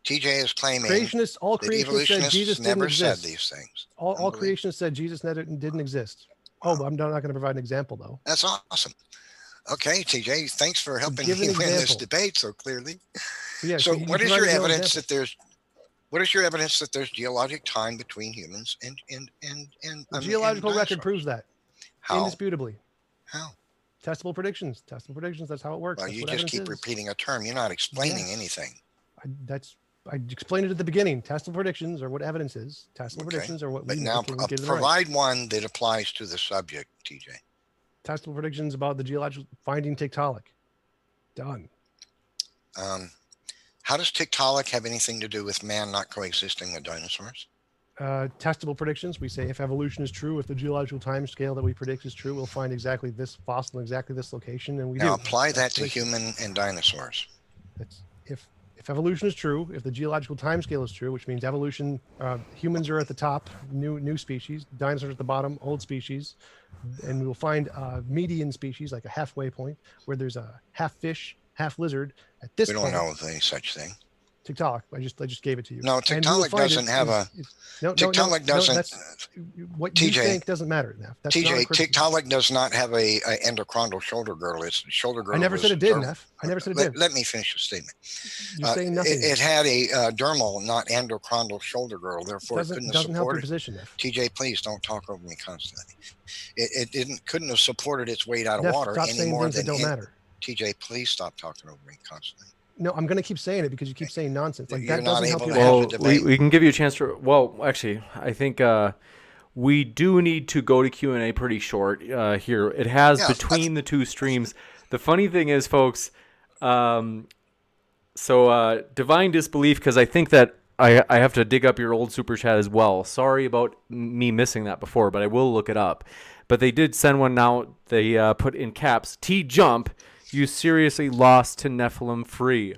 S1: TJ is claiming
S2: all creationists said Jesus
S1: never
S2: didn't
S1: said
S2: exist.
S1: These things.
S2: All creationists said Jesus didn't exist. Wow. Oh, I'm not going to provide an example though.
S1: That's awesome. Okay, TJ, thanks for helping me win this debate so clearly. So what is your evidence that there's? What is your evidence that there's geologic time between humans and
S2: the geological record proves that.
S1: How?
S2: Indisputably.
S1: How?
S2: Testable predictions. That's how it works.
S1: Well, you just keep repeating a term. You're not explaining anything.
S2: I explained it at the beginning. Testable predictions are what evidence is. Testable predictions are what we
S1: now provide one that applies to the subject, TJ.
S2: Testable predictions about the geological finding Tiktaalik. Done.
S1: How does Tiktaalik have anything to do with man not coexisting with dinosaurs?
S2: Testable predictions. We say if evolution is true, if the geological time scale that we predict is true, we'll find exactly this fossil in exactly this location, and we
S1: now apply that to human and dinosaurs.
S2: That's if evolution is true, if the geological time scale is true, which means evolution, humans are at the top, new species, dinosaurs at the bottom, old species, and we'll find a median species, like a halfway point, where there's a half fish, half lizard. At this point,
S1: we don't know of any such thing.
S2: Tiktaalik. I just gave it to you.
S1: No, Tiktaalik doesn't have Tiktaalik doesn't.
S2: What TJ, you think doesn't matter now.
S1: TJ, Tiktaalik does not have a endochondral shoulder girdle. It's shoulder girdle.
S2: I never said it did, Neff. I never said it did.
S1: Let me finish the statement.
S2: You're saying nothing.
S1: It had a dermal, not endochondral shoulder girdle. Therefore, it couldn't have supported.
S2: Help your position, Neff.
S1: TJ, please don't talk over me constantly. It couldn't have supported its weight out of water any more than.
S2: Don't matter.
S1: TJ, please stop talking over me constantly.
S2: No, I'm going to keep saying it because you keep saying nonsense. Like that
S1: doesn't
S2: help you.
S4: Well, we can give you a chance to. Well, actually, I think we do need to go to Q&A pretty short here. It has between the two streams. The funny thing is, folks. Divine disbelief, because I think that I have to dig up your old super chat as well. Sorry about me missing that before, but I will look it up. But they did send one now. They put in caps TJump. You seriously lost to NephilimFree.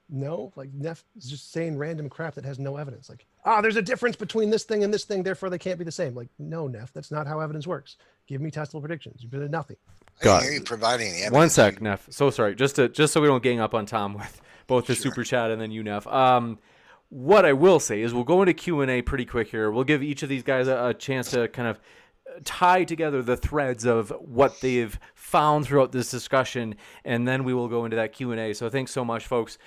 S2: No, like Neph is just saying random crap that has no evidence. Like, there's a difference between this thing and this thing, therefore they can't be the same. Like, no, Neph, that's not how evidence works. Give me testable predictions. You did nothing.
S1: I didn't hear you providing the evidence.
S4: One sec, Neph. So sorry. Just so we don't gang up on Tom with both the super chat and then you, Neph. What I will say is we'll go into Q&A pretty quick here. We'll give each of these guys a chance to kind of tie together the threads of what they've found throughout this discussion, and then we will go into that Q&A. So thanks so much, folks.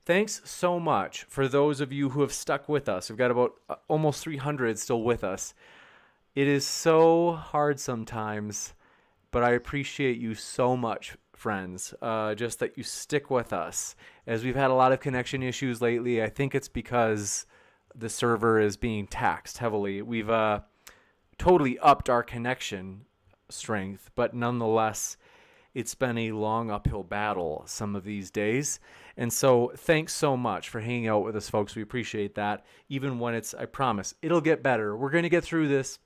S4: Thanks so much for those of you who have stuck with us. We've got about almost 300 still with us. It is so hard sometimes, but I appreciate you so much, friends, just that you stick with us. As we've had a lot of connection issues lately, I think it's because the server is being taxed heavily. We've totally upped our connection strength, but nonetheless, it's been a long uphill battle some of these days. And so thanks so much for hanging out with us, folks. We appreciate that. Even when I promise, it'll get better. We're going to get through this,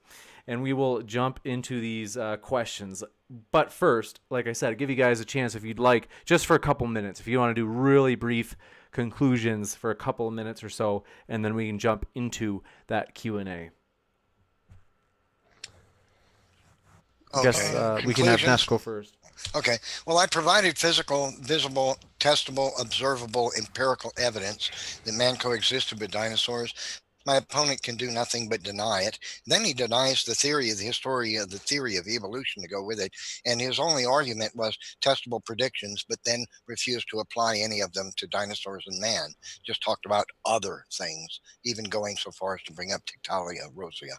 S4: and we will jump into these questions. But first, like I said, give you guys a chance if you'd like, just for a couple minutes, if you want to do really brief conclusions for a couple of minutes or so, and then we can jump into that Q&A. I guess we can have Neff go first.
S1: Okay. Well, I provided physical, visible, testable, observable, empirical evidence that man coexisted with dinosaurs. My opponent can do nothing but deny it. Then he denies the theory of the theory of evolution to go with it. And his only argument was testable predictions, but then refused to apply any of them to dinosaurs and man. Just talked about other things, even going so far as to bring up Tiktalia rosea.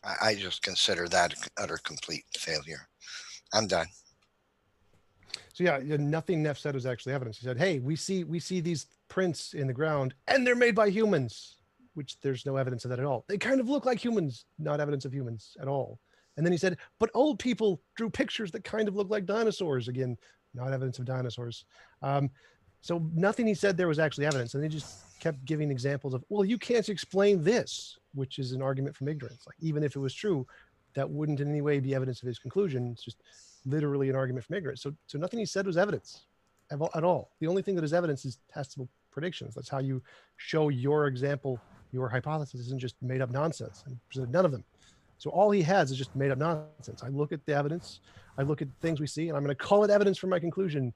S1: I just consider that utter complete failure. I'm done.
S2: So yeah, nothing Neff said was actually evidence. He said, "Hey, we see these prints in the ground, and they're made by humans," which there's no evidence of that at all. They kind of look like humans, not evidence of humans at all. And then he said, "But old people drew pictures that kind of look like dinosaurs." Again, not evidence of dinosaurs. So nothing he said there was actually evidence, and they just kept giving examples of, well, you can't explain this, which is an argument from ignorance. Like, even if it was true, that wouldn't in any way be evidence of his conclusion. It's just literally an argument from ignorance. So nothing he said was evidence at all. The only thing that is evidence is testable predictions. That's how you show your example, your hypothesis isn't just made up nonsense. And presented none of them. So all he has is just made up nonsense. I look at the evidence, I look at things we see, and I'm going to call it evidence for my conclusion,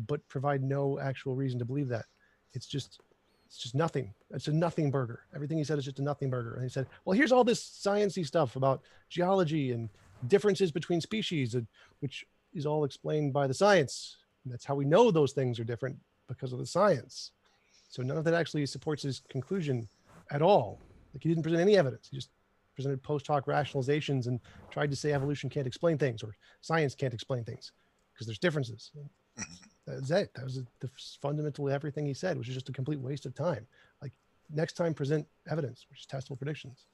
S2: but provide no actual reason to believe that. It's just nothing. It's a nothing burger. Everything he said is just a nothing burger. And he said, well, here's all this sciencey stuff about geology and differences between species, which is all explained by the science. And that's how we know those things are different, because of the science. So none of that actually supports his conclusion at all. Like, he didn't present any evidence. He just presented post hoc rationalizations and tried to say evolution can't explain things, or science can't explain things, because there's differences. That's it. That was the fundamental everything he said, which is just a complete waste of time. Like, next time, present evidence, which is testable predictions.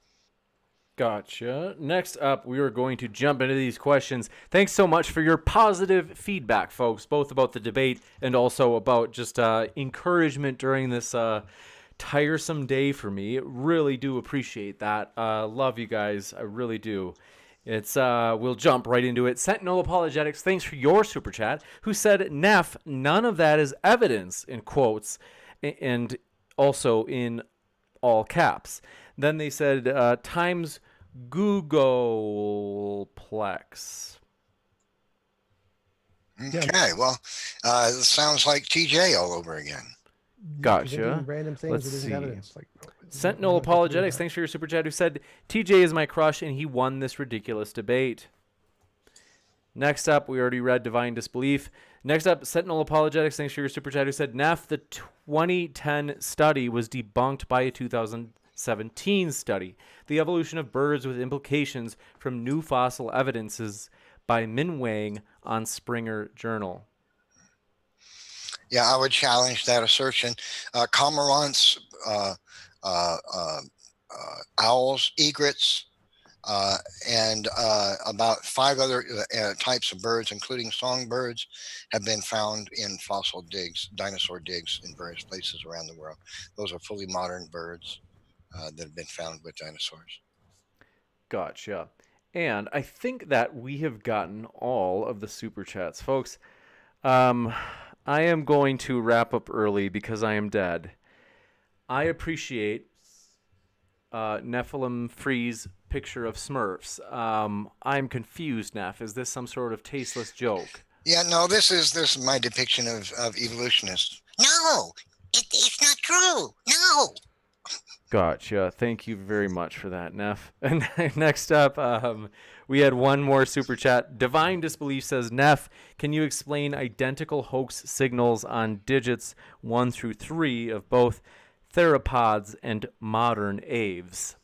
S4: Gotcha. Next up, we are going to jump into these questions. Thanks so much for your positive feedback, folks, both about the debate and also about just encouragement during this tiresome day for me. Really do appreciate that. Love you guys. I really do. It's we'll jump right into it. Sentinel Apologetics, thanks for your super chat, who said, Neff, none of that is evidence, in quotes, and also in all caps. Then they said, times Googleplex.
S1: Okay, well, it sounds like TJ all over again.
S4: Gotcha.
S2: Random things. Let's see. Evidence. Like,
S4: Sentinel Apologetics, thanks for your super chat, who said, TJ is my crush and he won this ridiculous debate. Next up, we already read Divine Disbelief. Next up, Sentinel Apologetics, thanks for your super chat, who said, Neff, the 2010 study was debunked by a 2017 study. The Evolution of Birds with Implications from New Fossil Evidences by Min Wang on Springer Journal.
S1: Yeah, I would challenge that assertion. Cormorants, owls, egrets, and about 5 other types of birds, including songbirds, have been found in fossil digs, dinosaur digs in various places around the world. Those are fully modern birds that have been found with dinosaurs.
S4: Gotcha. And I think that we have gotten all of the super chats, folks. I am going to wrap up early because I am dead. I appreciate NephilimFree's picture of Smurfs. I'm confused, Neff. Is this some sort of tasteless joke?
S1: Yeah, no, this is my depiction of evolutionists. No, it's not true. No.
S4: Gotcha. Thank you very much for that, Neff. And next up, we had one more super chat. Divine Disbelief says, Neff, can you explain identical hoax signals on digits 1 through 3 of both theropods and modern aves?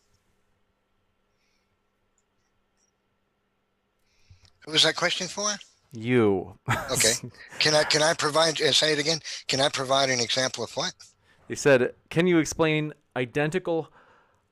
S1: Who was that question for?
S4: You.
S1: Okay. Can I provide, say it again, can I provide an example of what?
S4: They said, can you explain identical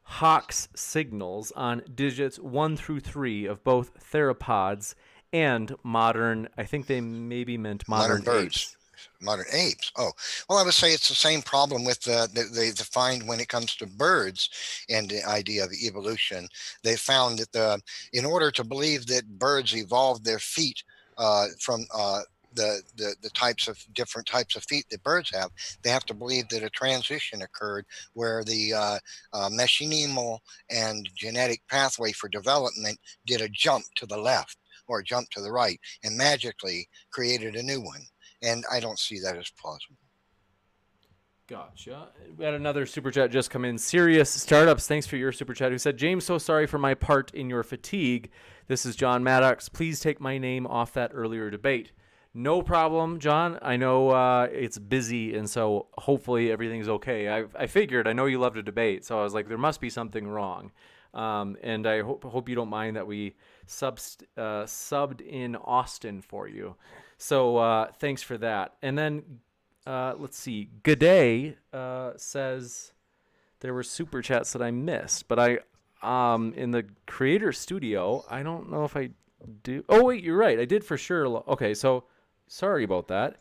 S4: Hawks signals on digits 1 through 3 of both theropods and modern, I think they maybe meant modern
S1: birds.
S4: Apes.
S1: Modern apes. Oh, well, I would say it's the same problem with the find when it comes to birds and the idea of evolution. They found that in order to believe that birds evolved their feet from the different types of feet that birds have. They have to believe that a transition occurred where the mesenchymal and genetic pathway for development did a jump to the left or a jump to the right and magically created a new one. And I don't see that as plausible.
S4: Gotcha. We had another super chat just come in. Serious Startups, thanks for your super chat, who said, James, so sorry for my part in your fatigue. This is John Maddox. Please take my name off that earlier debate. No problem, John. I know it's busy, and so hopefully everything's okay. I figured, I know you love to debate, so I was like, there must be something wrong. And I hope you don't mind that we subbed in Austin for you. So thanks for that. And then let's see. G'day says there were super chats that I missed, but I in the creator studio, I don't know if I do. Oh wait, you're right. I did for sure. Okay, so sorry about that.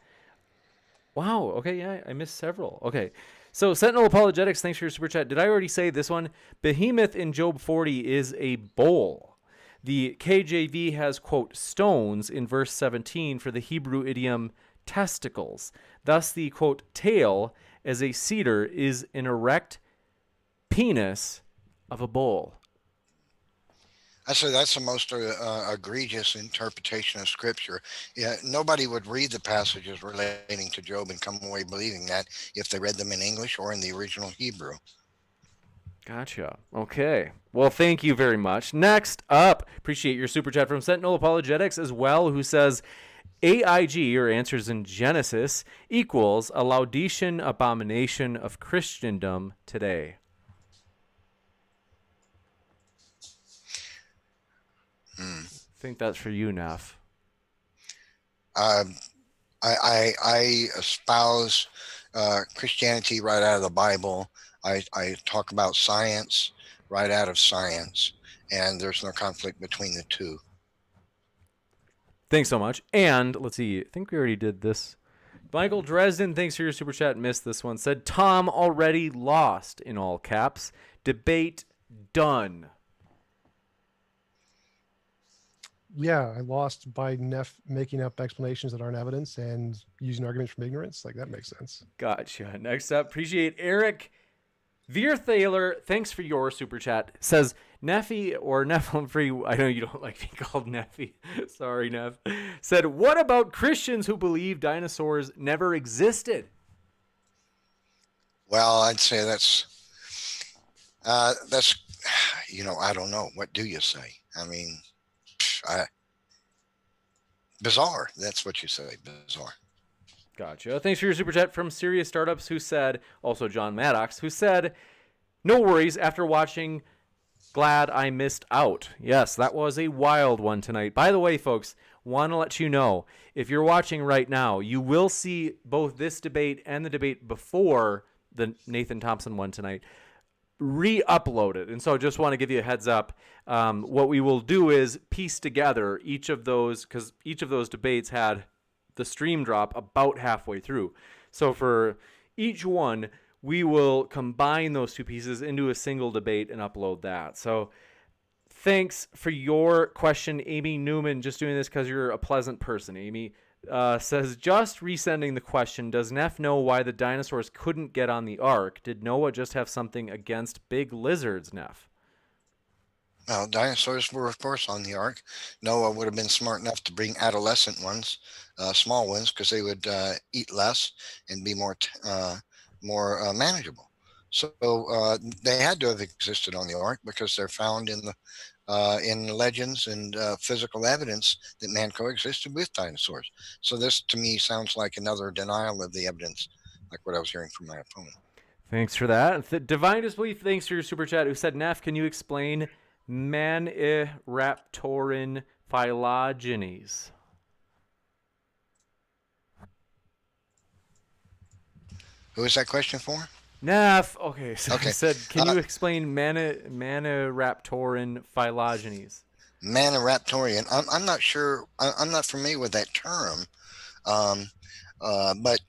S4: Wow. Okay, yeah, I missed several. Okay. So Sentinel Apologetics, thanks for your super chat. Did I already say this one? Behemoth in Job 40 is a bowl. The KJV has, quote, stones in verse 17 for the Hebrew idiom testicles. Thus, the, quote, tail as a cedar is an erect penis of a bull.
S1: I say that's the most egregious interpretation of Scripture. Yeah, nobody would read the passages relating to Job and come away believing that if they read them in English or in the original Hebrew.
S4: Gotcha. Okay. Well, thank you very much. Next up, appreciate your super chat from Sentinel Apologetics as well, who says, AIG, or Answers in Genesis, equals a Laodicean abomination of Christendom today. I think that's for you, Neph.
S1: I espouse Christianity right out of the Bible. I talk about science right out of science, and there's no conflict between the two.
S4: Thanks so much. And let's see, I think we already did this. Michael Dresden, thanks for your super chat. Missed this one. Said, Tom already lost, in all caps. Debate done.
S2: Yeah, I lost by Neff making up explanations that aren't evidence and using arguments from ignorance. Like, that makes sense.
S4: Gotcha. Next up, appreciate Eric Veerthaler. Thanks for your super chat. Says, Nephi or NephilimFree, I know you don't like being called Nephi. Sorry, Neff. Said, what about Christians who believe dinosaurs never existed?
S1: Well, I'd say that's, I don't know. What do you say? I mean, bizarre. That's what you say. Bizarre.
S4: Gotcha. Thanks for your super chat from Serious Startups, who said, also John Maddox, who said, no worries after watching Glad I Missed Out. Yes, that was a wild one tonight. By the way, folks, want to let you know, if you're watching right now, you will see both this debate and the debate before the Nathan Thompson one tonight re-uploaded. And so just want to give you a heads up. What we will do is piece together each of those, because each of those debates had the stream drop about halfway through. So for each one, we will combine those two pieces into a single debate and upload that. So thanks for your question, Amy Newman. Just doing this because you're a pleasant person. Amy says, just resending the question, does Neff know why the dinosaurs couldn't get on the ark? Did Noah just have something against big lizards, Neff?
S1: Well, dinosaurs were, of course, on the ark. Noah would have been smart enough to bring adolescent ones, small ones, because they would eat less and be more manageable. So they had to have existed on the ark because they're found in the legends and physical evidence that man coexisted with dinosaurs. So this, to me, sounds like another denial of the evidence, like what I was hearing from my opponent.
S4: Thanks for that. Divine Disbelief, thanks for your super chat, who said, Neff, can you explain Maniraptoran phylogenies?
S1: Who is that question for?
S4: Neff. Okay. So
S1: okay.
S4: He said, can you explain Maniraptoran phylogenies?
S1: Maniraptorian. I'm not sure. I'm not familiar with that term. But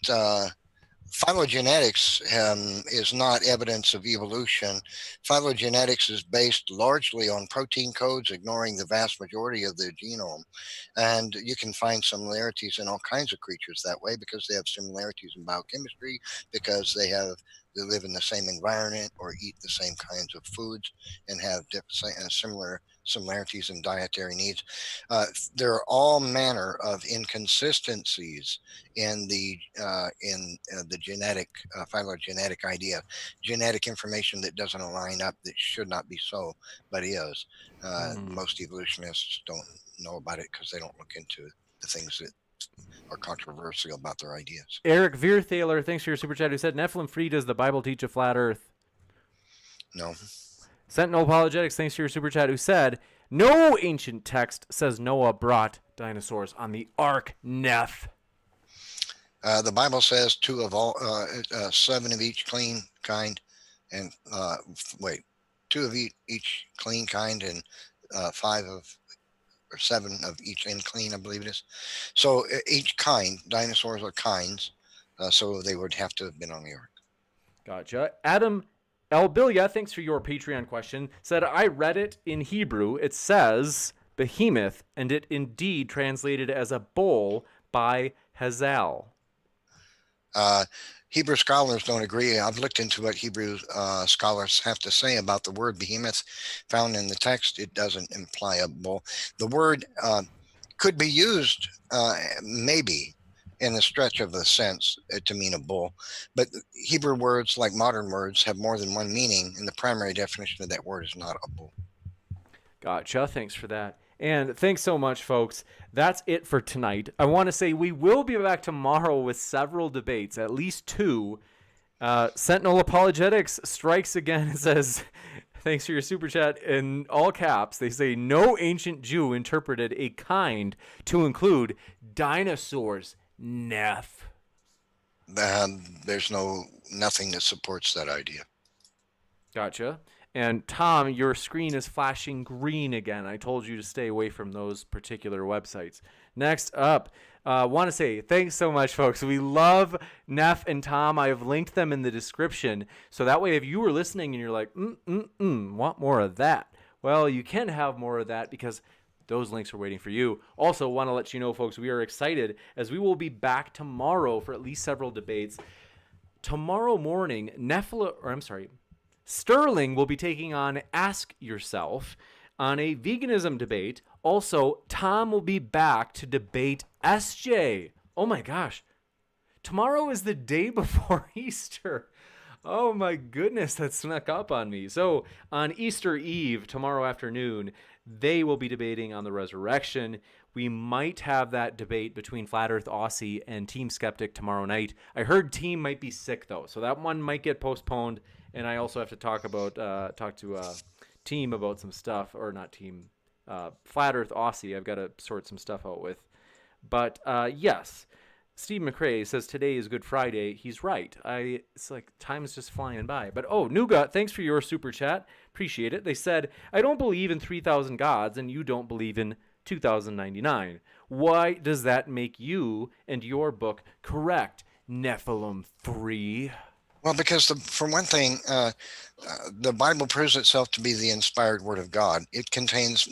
S1: Phylogenetics is not evidence of evolution. Phylogenetics is based largely on protein codes, ignoring the vast majority of the genome. And you can find similarities in all kinds of creatures that way, because they have similarities in biochemistry, because they live in the same environment or eat the same kinds of foods and have similar similarities in dietary needs. There are all manner of inconsistencies in the genetic phylogenetic idea, genetic information that doesn't align up, that should not be so, but is. Most evolutionists don't know about it because they don't look into the things that are controversial about their ideas.
S4: Eric Veerthaler, thanks for your super chat, who said, Nephilim-Free, does the Bible teach a flat earth?
S1: No.
S4: Sentinel Apologetics, thanks for your super chat, who said, no ancient text says Noah brought dinosaurs on the Ark, Neph.
S1: The Bible says 7 of each clean kind, and 2 of each clean kind, and 7 of each unclean, I believe it is. So each kind, dinosaurs are kinds, so they would have to have been on the Ark.
S4: Gotcha. Adam Elbilia, thanks for your Patreon question, said, I read it in Hebrew. It says behemoth, and it indeed translated as a bull by Hazal.
S1: Hebrew scholars don't agree. I've looked into what Hebrew scholars have to say about the word behemoth found in the text. It doesn't imply a bull. The word could be used maybe in the stretch of the sense to mean a bull, but Hebrew words, like modern words, have more than one meaning, and the primary definition of that word is not a bull.
S4: Gotcha. Thanks for that. And thanks so much, folks. That's it for tonight. I want to say we will be back tomorrow with several debates, at least 2. Sentinel Apologetics strikes again and says, thanks for your super chat, in all caps. They say, no ancient Jew interpreted a kind to include dinosaurs, Neph.
S1: There's nothing that supports that idea.
S4: Gotcha. And Tom, your screen is flashing green again. I told you to stay away from those particular websites. Next up, want to say thanks so much, folks. We love Neph and Tom. I have linked them in the description. So that way, if you were listening and you're like, want more of that, well, you can have more of that because those links are waiting for you. Also, want to let you know, folks, we are excited as we will be back tomorrow for at least several debates. Tomorrow morning, Sterling will be taking on Ask Yourself on a veganism debate. Also, Tom will be back to debate SJ. Oh my gosh. Tomorrow is the day before Easter. Oh my goodness, that snuck up on me. So on Easter Eve, tomorrow afternoon, they will be debating on the resurrection. We might have that debate between Flat Earth Aussie and Team Skeptic tomorrow night. I heard Team might be sick though, so that one might get postponed. And I also have to talk to Team about some stuff, or not Team, Flat Earth Aussie. I've got to sort some stuff out with. But yes, Steve McRae says today is Good Friday. He's right. It's like time's just flying by. But Nuga, thanks for your super chat. Appreciate it. They said, I don't believe in 3,000 gods, and you don't believe in 2,099. Why does that make you and your book correct, NephilimFree?
S1: Well, because for one thing, the Bible proves itself to be the inspired word of God. It contains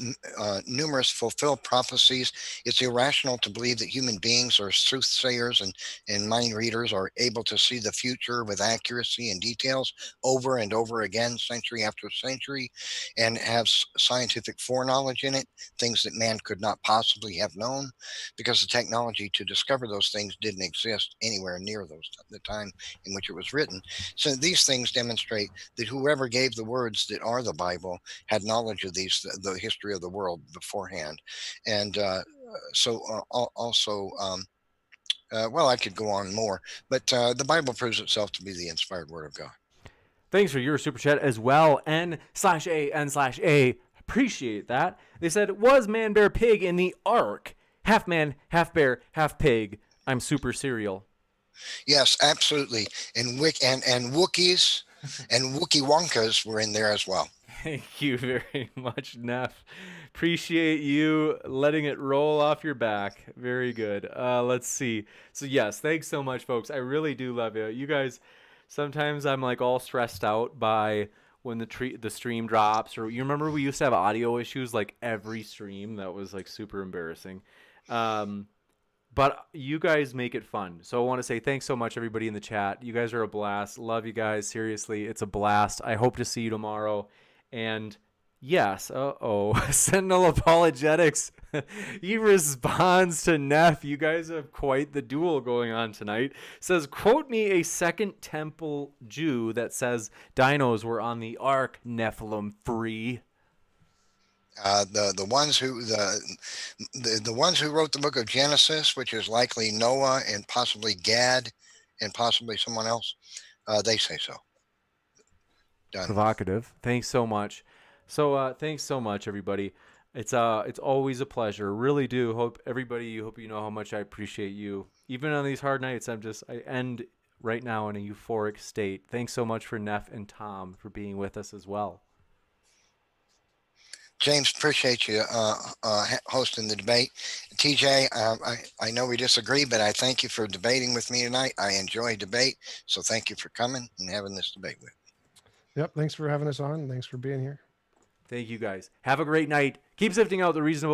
S1: numerous fulfilled prophecies. It's irrational to believe that human beings are soothsayers and mind readers are able to see the future with accuracy and details over and over again, century after century, and have scientific foreknowledge in it, things that man could not possibly have known, because the technology to discover those things didn't exist anywhere near the time in which it was written. So these things demonstrate that whoever gave the words that are the Bible had knowledge of the history of the world beforehand. And well, I could go on more, but the Bible proves itself to be the inspired word of God.
S4: Thanks for your super chat as well. N/A/N/A. Appreciate that. They said, was man, bear, pig in the Ark? Half man, half bear, half pig. I'm super cereal.
S1: Yes, absolutely. And Wookiees and Wookie Wonkas were in there as well.
S4: Thank you very much, Neph. Appreciate you letting it roll off your back. Very good. Let's see. So yes, thanks so much, folks. I really do love you. You guys, sometimes I'm like all stressed out by when the stream drops, or you remember we used to have audio issues like every stream. That was like super embarrassing. But you guys make it fun. So I want to say thanks so much, everybody in the chat. You guys are a blast. Love you guys. Seriously, it's a blast. I hope to see you tomorrow. And yes, Sentinel Apologetics. He responds to Neph. You guys have quite the duel going on tonight. Says, quote me a Second Temple Jew that says dinos were on the Ark, NephilimFree.
S1: The ones who the ones who wrote the book of Genesis, which is likely Noah and possibly Gad and possibly someone else, they say so. Done.
S4: Provocative. Thanks so much. So thanks so much, everybody. It's always a pleasure. Really do hope you know how much I appreciate you. Even on these hard nights, I end right now in a euphoric state. Thanks so much for Neph and Tom for being with us as well.
S1: James, appreciate you hosting the debate. TJ, I know we disagree, but I thank you for debating with me tonight. I enjoy debate, so thank you for coming and having this debate with me.
S2: Yep, thanks for having us on. Thanks for being here.
S4: Thank you, guys. Have a great night. Keep sifting out the reasonable